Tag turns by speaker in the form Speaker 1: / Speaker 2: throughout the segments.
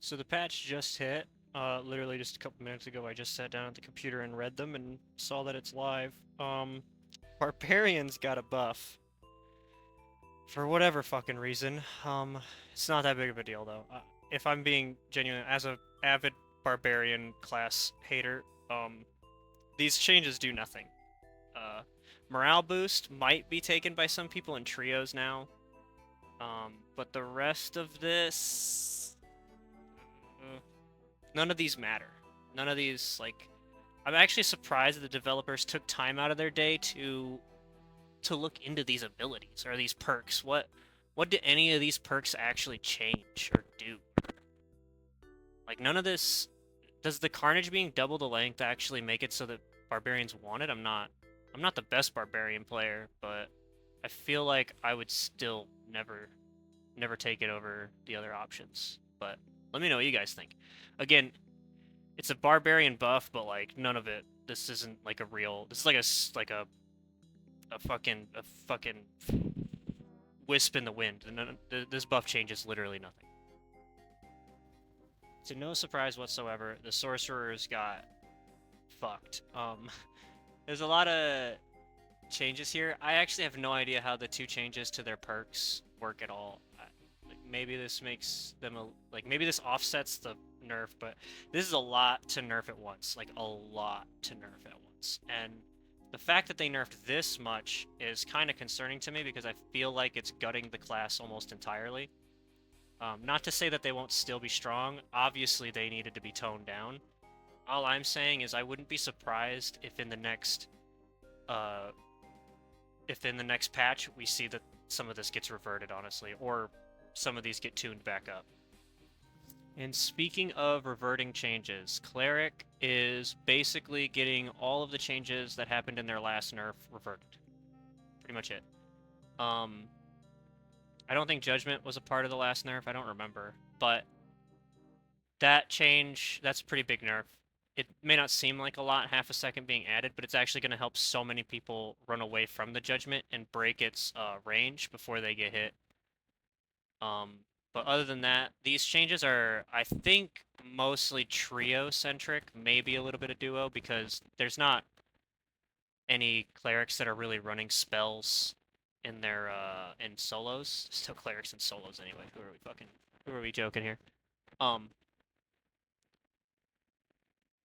Speaker 1: So the patch just hit. Literally just a couple minutes ago, I just sat down at the computer and read them and saw that it's live. Barbarian's got a buff. For whatever fucking reason. It's not that big of a deal, though. If I'm being genuine, as a avid Barbarian class hater, these changes do nothing. Uh, Morale boost might be taken by some people in trios now. But the rest of this... none of these matter. None of these, like... I'm actually surprised that the developers took time out of their day to look into these abilities or these perks. What do any of these perks actually change or do? Like none of this does the carnage being double the length actually make it so that barbarians want it? I'm not the best barbarian player, but I feel like I would still never take it over the other options. But let me know what you guys think. Again, it's a barbarian buff, but like none of it. This isn't like a real. This is like a fucking wisp in the wind. This buff changes literally nothing. To no surprise whatsoever, the sorcerers got fucked. There's a lot of changes here. I actually have no idea how the two changes to their perks work at all. Like maybe this makes them like maybe this offsets the nerf, but this is a lot to nerf at once. Like a lot to nerf at once. And the fact that they nerfed this much is kind of concerning to me because I feel like it's gutting the class almost entirely. Not to say that they won't still be strong. Obviously, they needed to be toned down. All I'm saying is I wouldn't be surprised uh, if in the next patch we see that some of this gets reverted, honestly, or some of these get tuned back up. And speaking of reverting changes, Cleric is basically getting all of the changes that happened in their last nerf reverted. Pretty much it. Um, I don't think Judgment was a part of the last nerf. I don't remember, but that change, that's a pretty big nerf. It may not seem like a lot, half a second being added, but it's actually going to help so many people run away from the Judgment and break its range before they get hit. Um, but other than that, these changes are, I think, mostly trio-centric, maybe a little bit of duo, because there's not any clerics that are really running spells in their in solos. Still clerics in solos anyway. Who are we joking here? Um,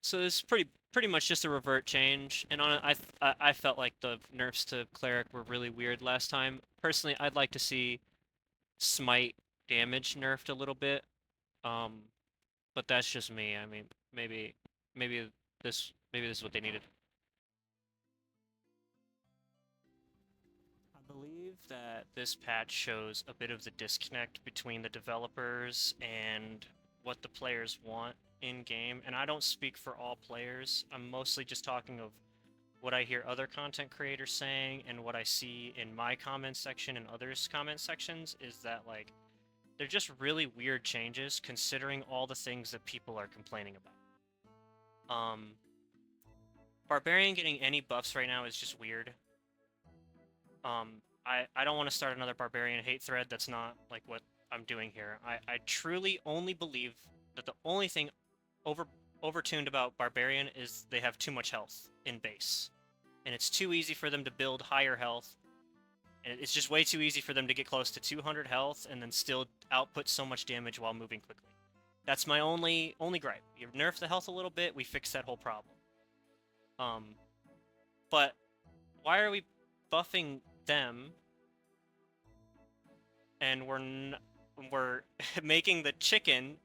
Speaker 1: so this is pretty much just a revert change, and I felt like the nerfs to cleric were really weird last time. Personally, I'd like to see smite damage nerfed a little bit. Um, but that's just me. I mean, maybe maybe this is what they needed. I believe that this patch shows a bit of the disconnect between the developers and what the players want in game, and I don't speak for all players. I'm mostly just talking of what I hear other content creators saying and what I see in my comment section and others' comment sections is that like they're just really weird changes considering all the things that people are complaining about. Barbarian getting any buffs right now is just weird. I don't want to start another Barbarian hate thread. That's not like what I'm doing here. I truly only believe that the only thing over overtuned about Barbarian is they have too much health in base. And it's too easy for them to build higher health. And it's just way too easy for them to get close to 200 health and then still output so much damage while moving quickly. That's my only gripe. You nerf the health a little bit, we fix that whole problem. Um, but why are we buffing them and we're making the chicken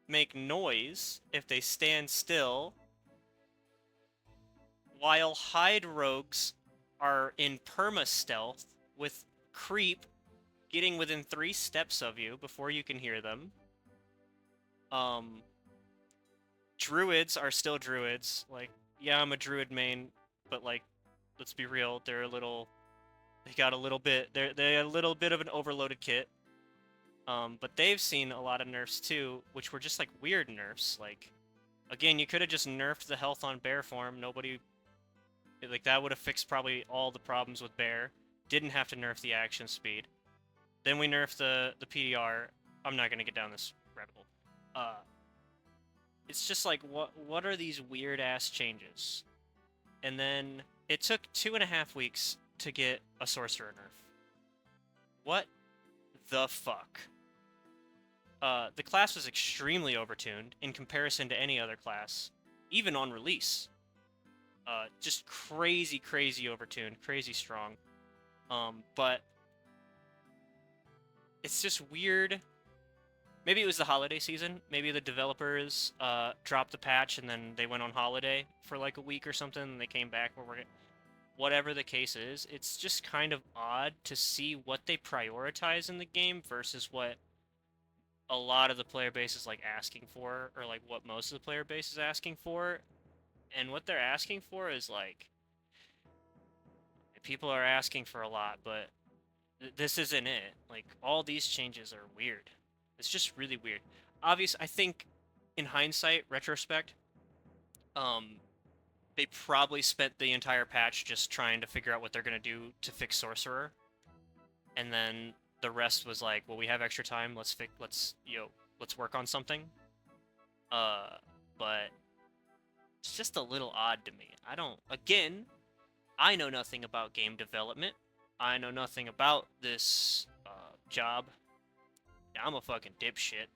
Speaker 1: make noise if they stand still while hide rogues are in perma stealth with creep getting within 3 steps of you before you can hear them. Druids are still druids. Like, yeah, I'm a druid main, but like, let's be real, they're a little. They got a little bit. They're a little bit of an overloaded kit. But they've seen a lot of nerfs too, which were just like weird nerfs. Like, again, you could have just nerfed the health on bear form. Nobody, like that would have fixed probably all the problems with bear. Didn't have to nerf the action speed. Then we nerfed the PDR. I'm not gonna get down this rabbit hole. it's just like, what are these weird ass changes? And then it took 2.5 weeks to get a sorcerer nerf. What the fuck? The class was extremely overtuned in comparison to any other class, even on release. Just crazy, crazy overtuned, crazy strong. But it's just weird. Maybe it was the holiday season. Maybe the developers dropped the patch and then they went on holiday for like a week or something, and they came back. Whatever the case is, it's just kind of odd to see what they prioritize in the game versus what a lot of the player base is like asking for, or like what most of the player base is asking for. And what they're asking for is like, people are asking for a lot, but this isn't it. Like, all these changes are weird. It's just really weird. Obvious, I think, in hindsight, retrospect, um, they probably spent the entire patch just trying to figure out what they're gonna do to fix Sorcerer, and then the rest was like, well, we have extra time. Let's work on something. Uh, but it's just a little odd to me. Again, I know nothing about game development. I know nothing about this job. I'm a fucking dipshit.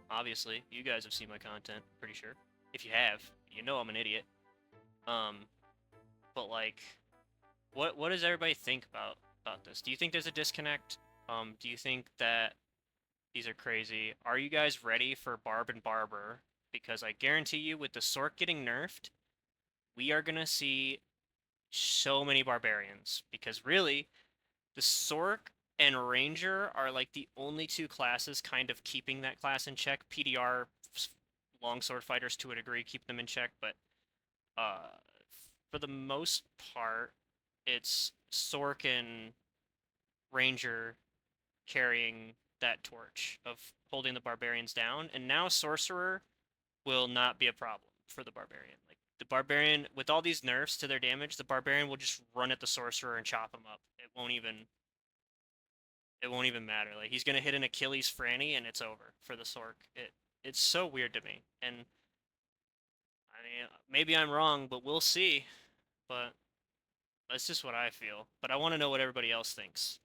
Speaker 1: Obviously, you guys have seen my content, pretty sure. If you have, you know I'm an idiot. But like, what does everybody think about this? Do you think there's a disconnect? Do you think that these are crazy? Are you guys ready for Barb and Barber? Because I guarantee you, with the Sorc getting nerfed, we are gonna see so many Barbarians. Because really, the Sorc and Ranger are like the only two classes kind of keeping that class in check. PDR, longsword fighters to a degree, keep them in check, but uh, for the most part, it's Sorc and Ranger carrying that torch of holding the Barbarians down, and now Sorcerer will not be a problem for the Barbarian. Like, the Barbarian, with all these nerfs to their damage, the Barbarian will just run at the Sorcerer and chop him up. It won't even matter. Like, he's gonna hit an Achilles Franny and it's over for the Sorc. It's so weird to me. And I mean, maybe I'm wrong, but we'll see. But that's just what I feel. But I want to know what everybody else thinks.